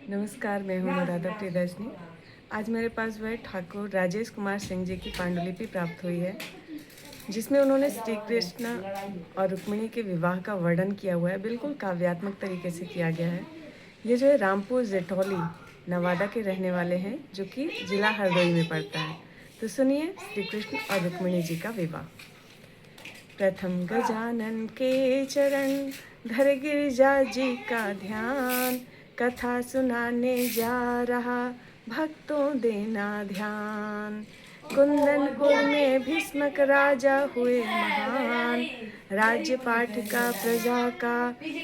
नमस्कार, मैं हूँ अनुराधा प्रियदर्शनी। आज मेरे पास वह ठाकुर राजेश कुमार सिंह जी की पांडुलिपि प्राप्त हुई है, जिसमें उन्होंने श्री कृष्ण और रुक्मिणी के विवाह का वर्णन किया हुआ है। बिल्कुल काव्यात्मक तरीके से किया गया है। ये जो है रामपुर जेठौली नवादा के रहने वाले हैं, जो कि जिला हरदोई में पड़ता है। तो सुनिए श्री कृष्ण और रुक्मिणी जी का विवाह। प्रथम गजानन के चरण धर गिरिजा जी का ध्यान, कथा सुनाने जा रहा भक्तों देना ध्यान। कुंदनपुर में भीष्मक राजा हुए महान, राज्य पाठ का प्रजा का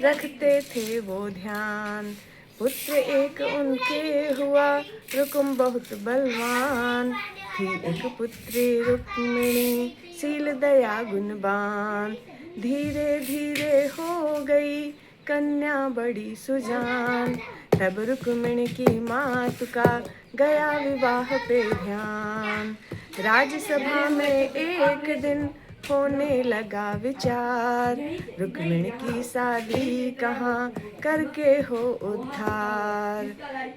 रखते थे वो ध्यान। पुत्र एक उनके हुआ रुकुम बहुत बलवान, थी एक पुत्री रुक्मिणी शील दया गुणवान। धीरे धीरे हो गई कन्या बड़ी सुजान, तब रुक्मिणी की मातु का गया विवाह पे ध्यान। राजसभा में एक दिन होने लगा विचार, रुक्मिणी की शादी कहाँ करके हो उद्धार।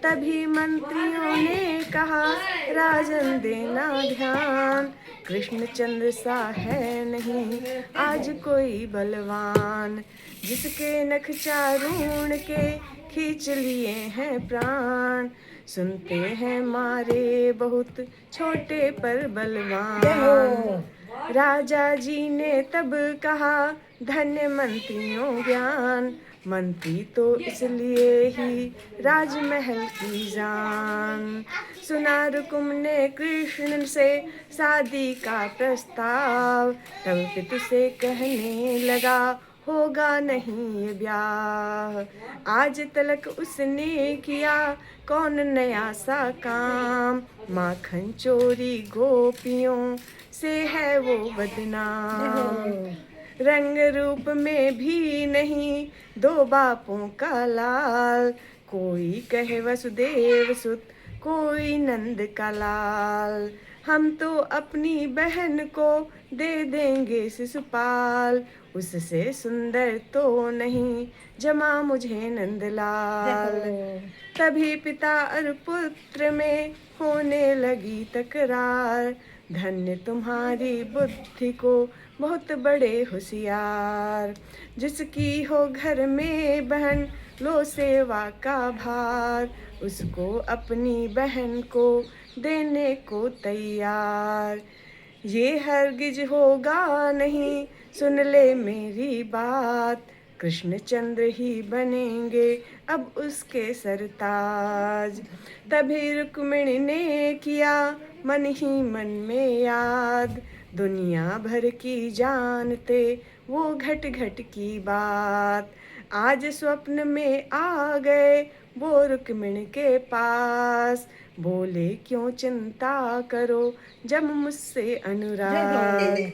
तभी मंत्रियों ने कहा राजन देना ध्यान, कृष्णचंद्र सा है नहीं आज कोई बलवान, जिसके नख चारूण के खींच लिए हैं प्राण। सुनते हैं मारे बहुत छोटे पर बलवान। राजा जी ने तब कहा धन्य मंत्रियों ज्ञान, मंत्री तो इसलिए ही राजमहल की जान। सुना रुकुम ने कृष्ण से शादी का प्रस्ताव, तब पितु से कहने लगा होगा नहीं ये ब्याह। आज तलक उसने किया कौन नया सा काम, माखन चोरी गोपियों से है वो बदनाम। रंग रूप में भी नहीं दो बापों का लाल, कोई कहे वसुदेव सुत कोई नंद का लाल। हम तो अपनी बहन को दे देंगे शिशुपाल, उससे सुंदर तो नहीं जमा मुझे नंदलाल। तभी पिता और पुत्र में होने लगी तकरार, धन्य तुम्हारी बुद्धि को बहुत बड़े होशियार। जिसकी हो घर में बहन लो सेवा का भार, उसको अपनी बहन को देने को तैयार। ये हरगिज होगा नहीं सुन ले मेरी बात, कृष्णचंद्र ही बनेंगे अब उसके सरताज। तभी रुक्मिणी ने किया मन ही मन में याद, दुनिया भर की जानते वो घट घट की बात। आज स्वप्न में आ गए वो रुक्मिणी के पास, बोले क्यों चिंता करो जब मुझसे अनुराग।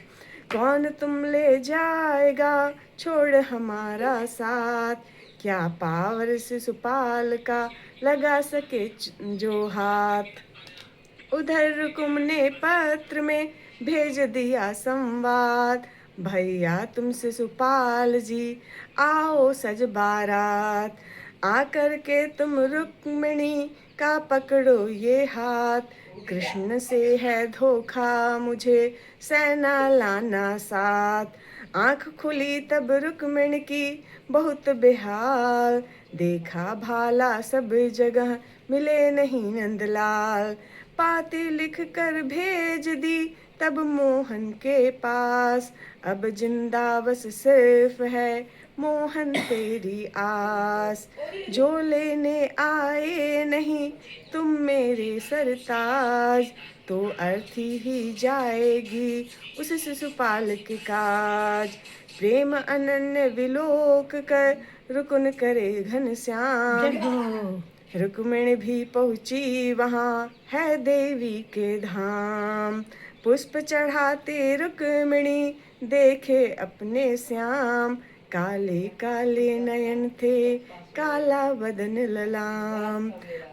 कौन तुम ले जाएगा छोड़ हमारा साथ, क्या पावर शिशुपाल का लगा सके जो हाथ। उधर रुकुम ने पत्र में भेज दिया संवाद, भैया तुम शिशुपाल जी आओ सज बारात। आकर के तुम रुक्मिणी का पकड़ो ये हाथ, कृष्ण से है धोखा मुझे सेना लाना साथ। आँख खुली तब रुक्मिणी की बहुत बेहाल, देखा भाला सब जगह मिले नहीं नंदलाल। पाती लिख कर भेज दी तब मोहन के पास, अब जिंदा बस सिर्फ है मोहन तेरी आस। जो लेने आए नहीं तुम मेरे सरताज, तो अर्थी ही जाएगी उस शिशुपाल के काज। प्रेम अनन्य विलोक कर रुकुन करे घनश्याम, रुक्मिणी भी पहुँची वहाँ है देवी के धाम। पुष्प चढ़ाते रुक्मिणी देखे अपने श्याम, काले काले नयन थे काला बदन ललाम।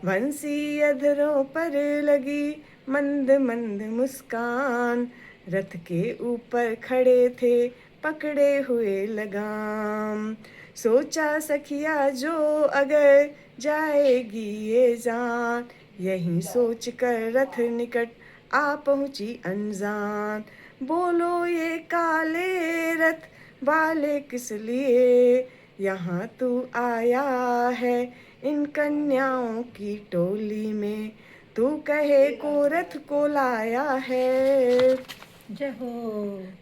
वंशी अधरों पर लगी मंद मंद मुस्कान, रथ के ऊपर खड़े थे पकड़े हुए लगाम। सोचा सखिया जो अगर जाएगी ये जान, यही सोच कर रथ निकट आ पहुँची अनजान। बोलो ये काले रथ वाले किस लिए, यहाँ तू आया है इन कन्याओं की टोली में, तू कहे को रथ को लाया है। जय हो।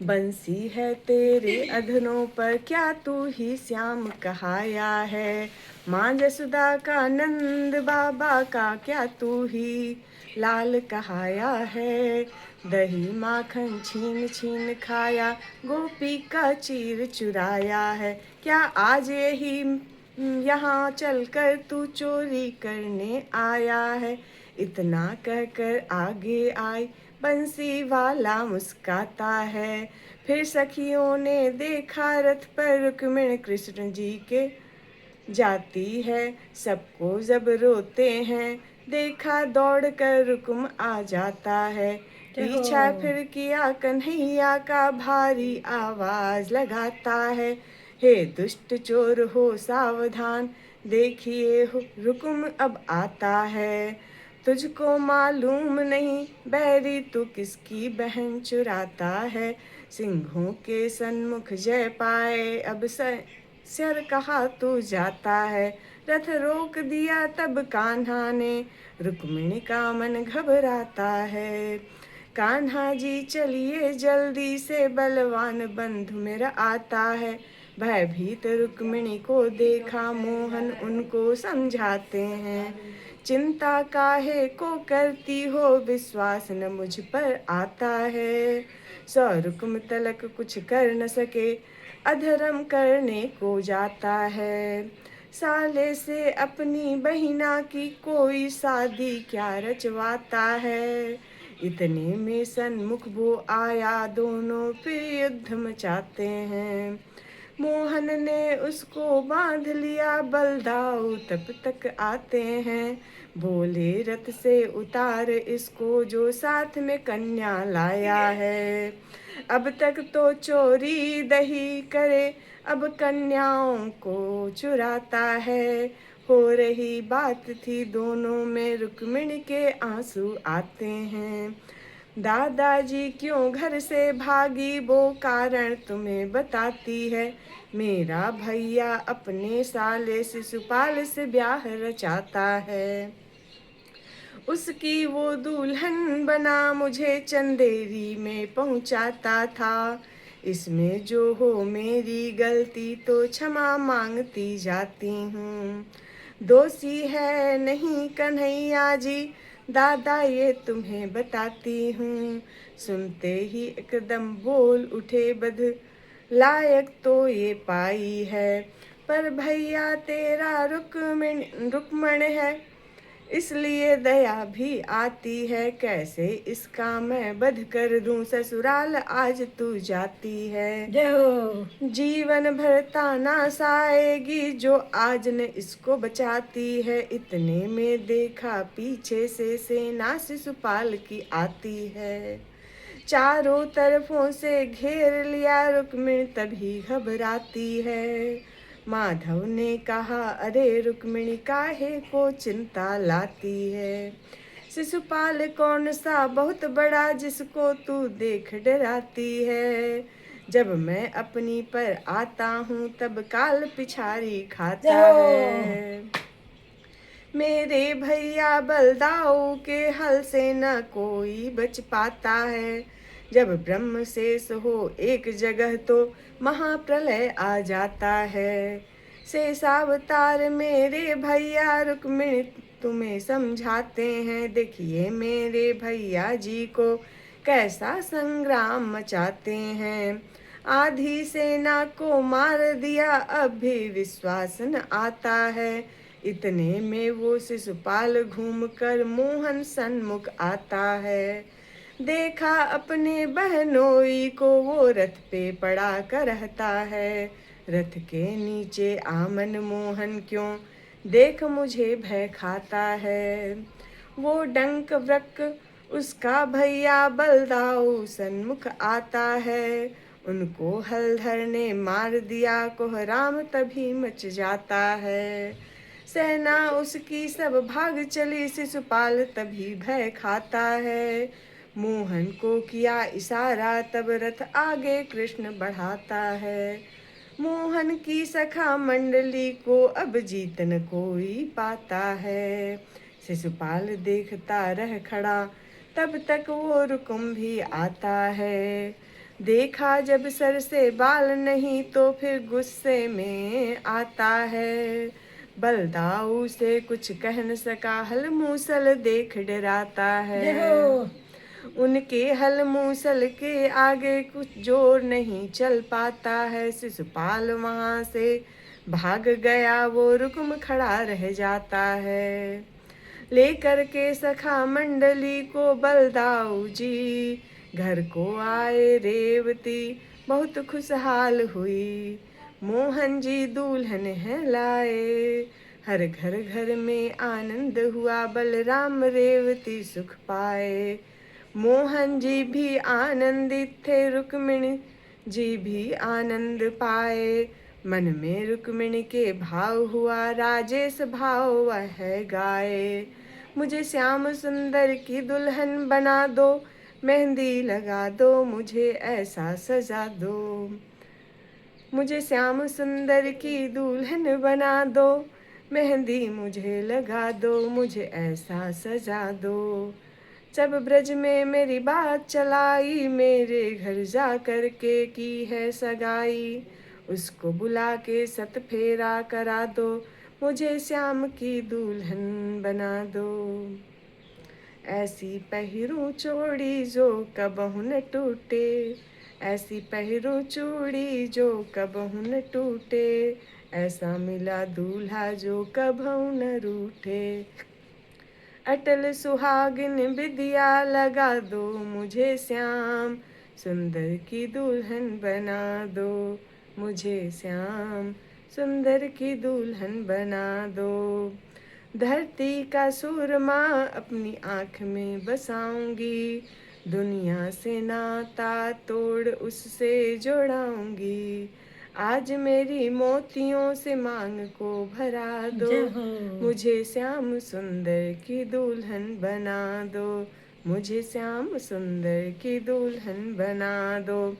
बंसी है तेरे अधरों पर क्या तू ही श्याम कहाया है, माँ जसुदा का नंद बाबा का क्या तू ही लाल कहाया है। दही माखन छीन छीन खाया, गोपी का चीर चुराया है, क्या आज यही यहाँ चलकर तू चोरी करने आया है। इतना कहकर आगे आई बंसी वाला मुस्काता है। फिर सखियों ने देखा रथ पर रुक्मिणी कृष्ण जी के जाती है, सबको जब रोते हैं देखा दौड़ कर रुक्म आ जाता है। पीछा फिर किया कन्हैया का भारी आवाज लगाता है, हे दुष्ट चोर हो सावधान, देखिए हो रुक्म अब आता है। तुझको मालूम नहीं बैरी तू किसकी बहन चुराता है, सिंहों के सन्मुख जय पाए अब सर कहा तू जाता है। रथ रोक दिया तब कान्हा ने, रुक्मिणी का मन घबराता है। कान्हा जी चलिए जल्दी से बलवान बंधु मेरा आता है। भयभीत रुक्मिणी को देखा मोहन उनको समझाते हैं, चिंता काहे को करती हो विश्वास न मुझ पर आता है। सौ रुक्म तलक कुछ कर न सके अधर्म करने को जाता है, साले से अपनी बहिना की कोई शादी क्या रचवाता है। इतने में सन्मुख वो आया दोनों फिर युद्ध मचाते हैं। मोहन ने उसको बांध लिया बलदाऊ तब तक आते हैं, बोले रथ से उतार इसको जो साथ में कन्या लाया है। अब तक तो चोरी दही करे अब कन्याओं को चुराता है। हो रही बात थी दोनों में रुक्मिणी के आंसू आते हैं। दादाजी क्यों घर से भागी वो कारण तुम्हें बताती है, मेरा भैया अपने साले शिशुपाल से ब्याह रचाता है। उसकी वो दुल्हन बना मुझे चंदेरी में पहुंचाता था, इसमें जो हो मेरी गलती तो क्षमा मांगती जाती हूँ। दोषी है नहीं कन्हैया जी दादा ये तुम्हें बताती हूँ। सुनते ही एकदम बोल उठे बध लायक तो ये पाई है, पर भैया तेरा रुक्मण है इसलिए दया भी आती है। कैसे इसका मैं बध कर दूं ससुराल आज तू जाती है। जय हो। जीवन भर ताना साएगी जो आज न इसको बचाती है। इतने में देखा पीछे से सेना शिशुपाल की आती है, चारों तरफों से घेर लिया रुक्मिणी तभी घबराती है। माधव ने कहा अरे रुक्मिणी काहे को चिंता लाती है, शिशुपाल कौन सा बहुत बड़ा जिसको तू देख डराती है। जब मैं अपनी पर आता हूँ तब काल पिछारी खाता है। मेरे भैया बलदाऊ के हल से न कोई बच पाता है, जब ब्रह्म शेष हो एक जगह तो महाप्रलय आ जाता है। शेषावतार मेरे भैया रुक्मिणी तुम्हें समझाते हैं, देखिए मेरे भैया जी को कैसा संग्राम मचाते हैं। आधी सेना को मार दिया अब भी विश्वास न आता है। इतने में वो शिशुपाल घूमकर मोहन सन्मुख आता है। देखा अपने बहनोई को वो रथ पे पड़ा कर रहता है। रथ के नीचे आमन मोहन क्यों देख मुझे भय खाता है। वो डंक वृक उसका भैया बलदाऊ सन्मुख आता है, उनको हलधर ने मार दिया, कोहराम तभी मच जाता है। सेना उसकी सब भाग चली, शिशुपाल तभी भय खाता है। मोहन को किया इशारा, तब रथ आगे कृष्ण बढ़ाता है। मोहन की सखा मंडली को अब जीत न कोई पाता है। शिशुपाल देखता रह खड़ा, तब तक वो रुकुम भी आता है। देखा जब सर से बाल नहीं, तो फिर गुस्से में आता है। बलदाऊ से कुछ कह न सका, हल मूसल देख डराता जय है। हो। उनके हल मूसल के आगे कुछ जोर नहीं चल पाता है। शिशुपाल वहां से भाग गया, वो रुकम खड़ा रह जाता है। लेकर के सखा मंडली को बलदाऊ जी घर को आए रेवती, बहुत खुशहाल हुई। मोहन जी दुल्हन है लाए, हर घर घर में आनंद हुआ, बलराम रेवती सुख पाए। मोहन जी भी आनंदित थे, रुक्मिणी जी भी आनंद पाए। मन में रुक्मिणी के भाव हुआ, राजेश भाव वह गाए। मुझे श्याम सुंदर की दुल्हन बना दो, मेहंदी लगा दो, मुझे ऐसा सजा दो। मुझे श्याम सुंदर की दुल्हन बना दो, मेहंदी मुझे लगा दो, मुझे ऐसा सजा दो। जब ब्रज में मेरी बात चलाई, मेरे घर जा कर के की है सगाई। उसको बुला के सत फेरा करा दो, मुझे श्याम की दुल्हन बना दो। ऐसी पहरूं चूड़ी जो कबहू न टूटे, ऐसी पहरूं चूड़ी जो कबहू न टूटे, ऐसा मिला दूल्हा जो कबहू न रूठे। अटल सुहागिन विदिया लगा दो, मुझे श्याम सुंदर की दुल्हन बना दो, मुझे श्याम सुंदर की दुल्हन बना दो। धरती का सूरमा अपनी आँख में बसाऊंगी, दुनिया से नाता तोड़ उससे जोड़ाऊंगी। आज मेरी मोतियों से मांग को भरा दो, जय हो। मुझे श्याम सुंदर की दुल्हन बना दो, मुझे श्याम सुंदर की दुल्हन बना दो।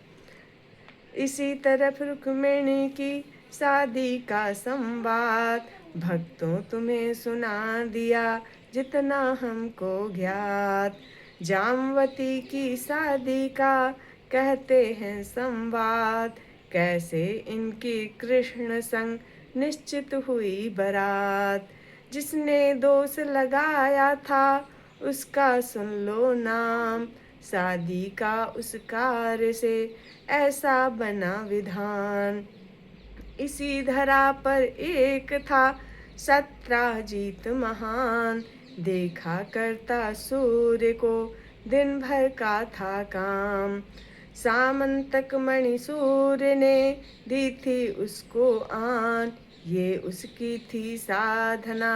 इसी तरफ रुक्मिणी की शादी का संवाद, भक्तों तुम्हें सुना दिया जितना हमको ज्ञात। जामवती की शादी का कहते हैं संवाद, कैसे इनकी कृष्ण संग निश्चित हुई बरात। जिसने दोष लगाया था उसका सुन लो नाम, शादी का उस कार्य से ऐसा बना विधान। इसी धरा पर एक था सत्राजीत महान, देखा करता सूर्य को दिन भर का था काम। सामंतक मणि सूर्य ने दी थी उसको आन, ये उसकी थी साधना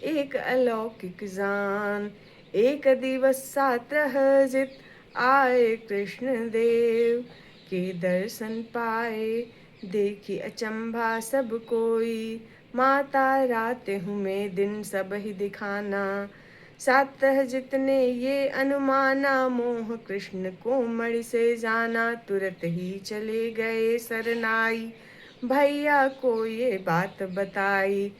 एक अलौकिक जान। एक दिवस सात्रहजित आए कृष्ण देव, के दर्शन पाए देखी अचंभा सब कोई। माता रात हूँ मैं दिन सब ही दिखाना, सात्रहजित ने ये अनुमाना। मोह कृष्ण को मणि से जाना, तुरंत ही चले गए सरनाई। भैया को ये बात बताई,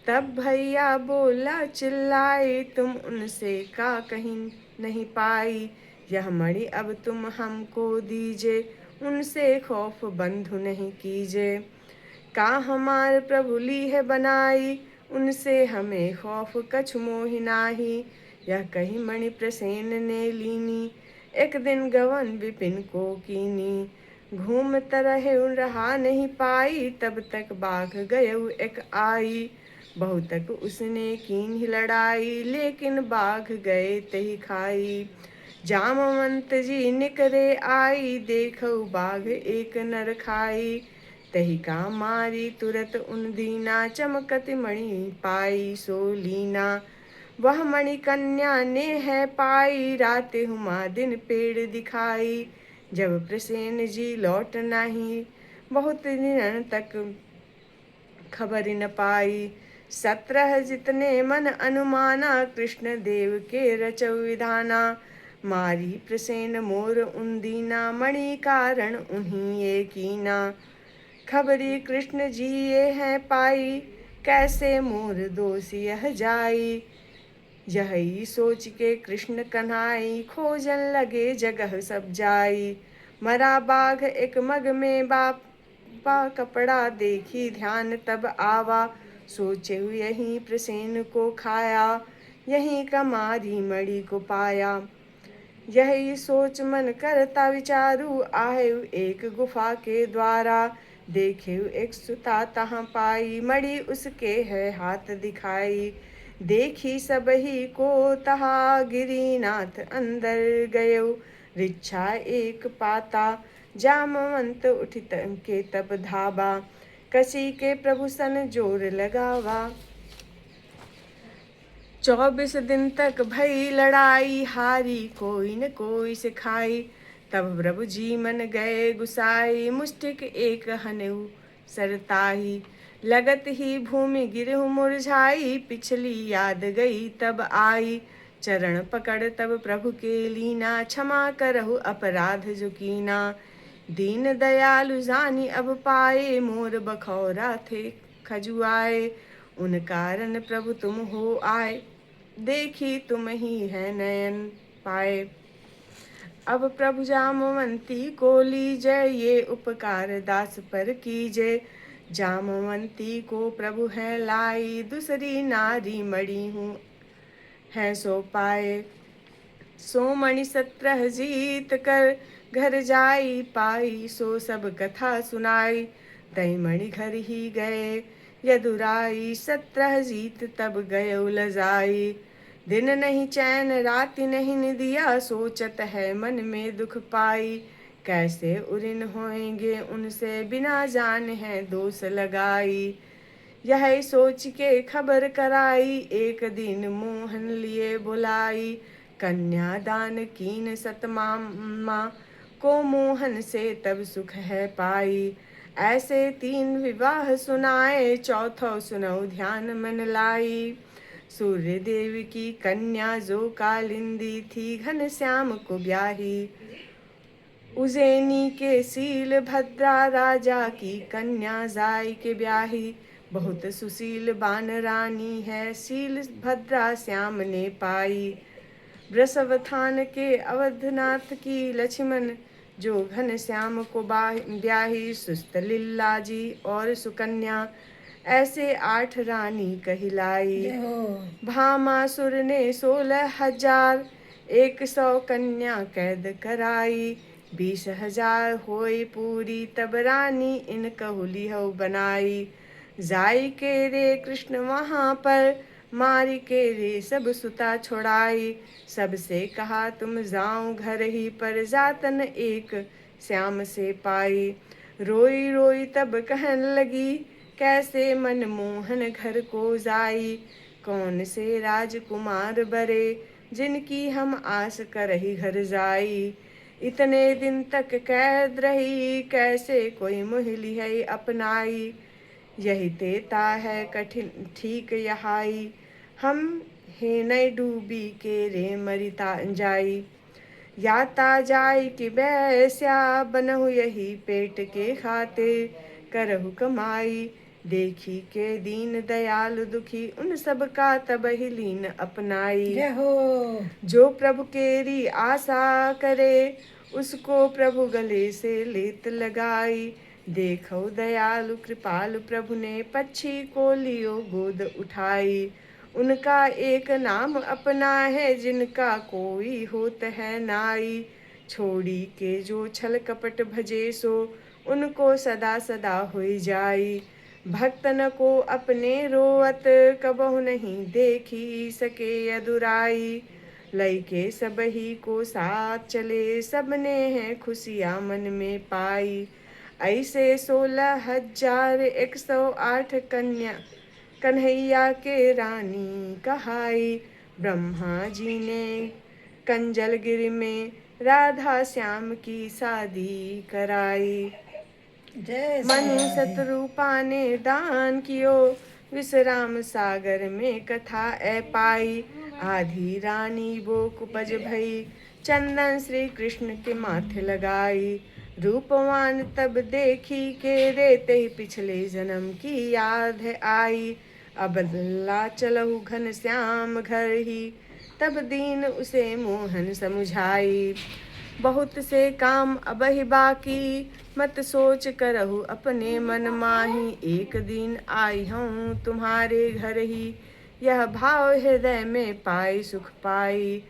तब भैया बोला चिल्लाई, तुम उनसे का कहीं नहीं पाई। यह मणि अब तुम हमको दीजे, उनसे खौफ बंधु नहीं कीजे। का हमार प्रभु ली है बनाई, उनसे हमें खौफ कछु मोहि नाही। यह कही मणि प्रसेन ने लीनी, एक दिन गवन विपिन को कीनी। घूमत रहे रहा नहीं पाई, तब तक बाघ गयउ एक आई। बहुतक उसने कीन्ही लड़ाई, लेकिन बाघ गए तही खाई। जामवंत जी निकरे आई, देखऊ बाघ एक नर खाई। तही का मारी तुरत उन दीना, चमकत मणि पाई सो लीना। वह मणि कन्या ने है पाई, रात हुमा दिन पेड़ दिखाई। जब प्रसेन जी लौट नाही, बहुत दिन तक खबर न पाई। 17 जितने मन अनुमाना, कृष्ण देव के रचौ विधाना। मारी प्रसेन मोर उन्दीना, मणि कारण उन्हीं ये कीना। खबरी कृष्ण जी ये हैं पाई, कैसे मोर दोष यह जाई। यही सोच के कृष्ण कन्हाई, खोजन लगे जगह सब जाई। मरा बाघ एक मग में बापा, कपड़ा देखी ध्यान तब आवा। सोचे यहीं प्रसेन को खाया, यहीं कमारी मणि को पाया। यही सोच मन करता विचारू, आए एक गुफा के द्वारा। देखे एक सुता तहाँ पाई, मणि उसके है हाथ दिखाई। देखी सबही को तहा, गिरीनाथ अंदर गयो। रिच्छा एक पाता, जामवंत उठित के तब धाबा। कसी के प्रभु सन जोर लगावा। 24 दिन तक भई लड़ाई, हारी कोई न कोई सिखाई। तब प्रभु जी मन गए गुसाई, मुष्टिक एक हनऊ सरताही। लगत ही भूमि गिरहु मुरझाई, पिछली याद गई तब आई। चरण पकड़ तब प्रभु के लीना, क्षमा करहु अपराध जो कीना। दीन दयालु जानी अब पाए, मोर बखौरा थे खजुआए। उन कारण प्रभु तुम हो आए, देखी तुम ही है नयन पाए। अब प्रभु जामवंती को लीजय, ये उपकार दास पर कीजय। जामवंती को प्रभु है लाई, दूसरी नारी मणि हूँ है सो पाए। सो मणि 17 जीत कर घर जाई पाई, सो सब कथा सुनाई। तई मणि घर ही गए यदुराई, 17 जीत तब गयो लजाई। दिन नहीं चैन राति नहीं निदिया, सोचत है मन में दुख पाई। कैसे उरिन होएंगे उनसे, बिना जान है दोष लगाई। यह सोच के खबर कराई, एक दिन मोहन लिए बुलाई। कन्यादान कीन सतमामा, को मोहन से तब सुख है पाई। ऐसे 3 विवाह सुनाए, चौथो सुनौ ध्यान मन लाई। सूर्य देव की कन्या जो कालिंदी थी, घनश्याम को ब्याही। उज्जैनी के सील भद्रा, राजा की कन्या जाय के ब्याही। बहुत सुशील बान रानी है, शील भद्रा श्याम ने पाई। वृषभथान के अवधनाथ की लक्ष्मण, जो घनश्याम को ब्याही। सुस्त लीला जी और सुकन्या, ऐसे 8 रानी कहलाई। जय हो। भामासुर ने 16,000, 100 कन्या कैद कराई। 20,000 होई पूरी, तब रानी इन कहुली हो बनाई। जाई के रे कृष्ण वहाँ पर, मारी के रे सब सुता छोड़ाई। सबसे कहा तुम जाऊं घर ही पर, जातन एक श्याम से पाई। रोई रोई तब कहन लगी, कैसे मन मोहन घर को जाई। कौन से राजकुमार बरे, जिनकी हम आस करही घर जाई। इतने दिन तक कैद रही, कैसे कोई मोहिली है अपनाई। यही तेता है कठिन ठीक यहाई, हम हे नय डूबी के रे मरिता जाई। याता जाय कि बैस्या, बनहु यही पेट के खातिर। करहु कमाई, देखी के दीन दयालु दुखी, उन सब का तब ही लीन अपनाई। जय हो। जो प्रभु केरी आशा करे, उसको प्रभु गले से लेत लगाई। देखो दयालु कृपालु प्रभु ने, पक्षी को लियो गोद उठाई। उनका एक नाम अपना है, जिनका कोई होत है नाई। छोड़ी के जो छल कपट भजे सो, उनको सदा सदा होई जाई। भक्तन को अपने रोवत, कबहु नहीं देखी सके यदुराई। लई के सबही को साथ चले, सबने हैं खुशियाँ मन में पाई। ऐसे 16,108 कन्या कन्हैया के रानी कहाई। ब्रह्मा जी ने कंजलगिरि में राधा श्याम की शादी कराई। जय मनु श्री राधे। शतरूपा ने दान कियो, विश्राम सागर में कथा ए पाई। आधी रानी वो कुपज भई, चंदन श्री कृष्ण के माथे लगाई। रूपवान तब देखी के रेते ही पिछले जन्म की याद है आई। अब ला चलहु घन श्याम घर ही, तब दीन उसे मोहन समुझाई। बहुत से काम अब ही बाकी, मत सोच करहु अपने मन माही। एक दिन आई हूँ तुम्हारे घर ही, यह भाव हृदय में पाई सुख पाई।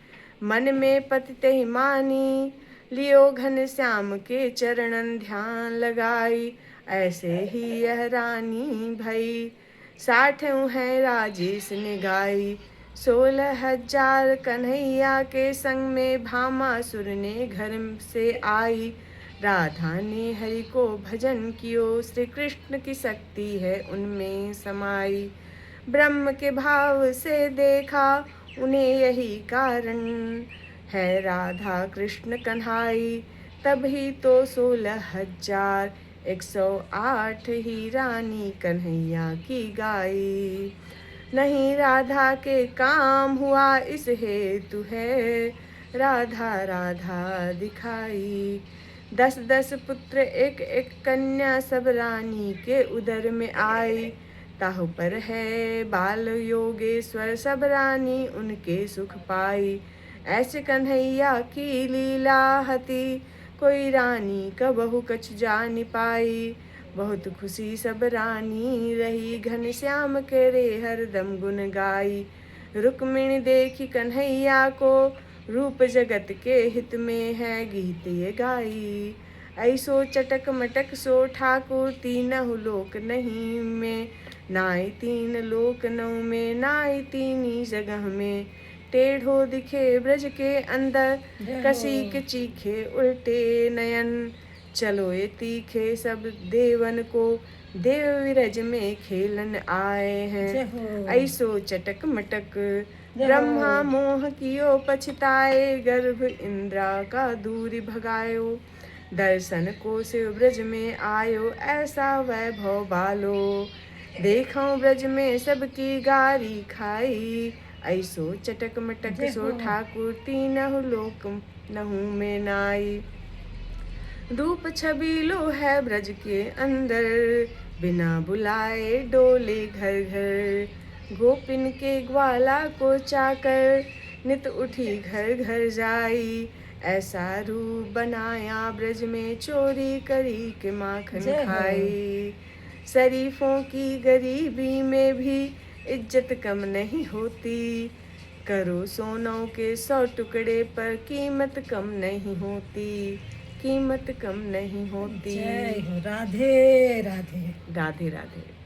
मन में पति ही मानी, लियो घन श्याम के चरणन ध्यान लगाई। ऐसे ही यह रानी भई, 60 है राजेश ने गाई। 16,000 कन्हैया के संग में भामासुर ने घर से आई। राधा ने हरि को भजन कियो, श्री कृष्ण की शक्ति है उनमें समाई। ब्रह्म के भाव से देखा उन्हें यही कारण है, राधा कृष्ण कन्हाई। तभी तो 16,108 ही रानी कन्हैया की गाई। नहीं राधा के काम हुआ इस हेतु है, राधा राधा दिखाई। 10-10 पुत्र एक एक कन्या सब रानी के उदर में आई। ताहु पर है बाल योगेश्वर, सब रानी उनके सुख पाई। ऐसे कन्हैया की लीला हती, कोई रानी कबहु कछ जान पाई। बहुत खुशी सब रानी रही, घन श्याम के रे हरदम गुन गाई। रुक्मिणी देखी कन्हैया को, रूप जगत के हित में है गीत ये गाई। ऐसो चटक मटक सो ठाकुर, तीनहु लोक नहीं में नाई। 3 लोक नौ में नाई, 3 जगह में। टेढ़ो दिखे ब्रज के अंदर, कसी के चीखे उल्टे नयन। चलो ये तीखे सब देवन को, देव विरज में खेलन आए हैं। ऐसो चटक मटक ब्रह्मा मोह कियो पछताए, गर्भ इंद्रा का दूरी भगायो। दर्शन को शिव ब्रज में आयो, ऐसा वैभव बालो। देखो ब्रज में सबकी गारी खाई, ऐसो चटक मटक सो ठाकुर, तीनहु लोक नहु में नाई। रूप छबीलो है ब्रज के अंदर, बिना बुलाए डोले घर घर। गोपिन के ग्वाला को चाकर, नित उठी घर घर जाई। ऐसा रूप बनाया ब्रज में, चोरी करी के माखन खाई। शरीफों की गरीबी में भी इज्जत कम नहीं होती, करो सोनों के 100 टुकड़े पर कीमत कम नहीं होती, कीमत कम नहीं होती। जय हो राधे राधे। राधे राधे।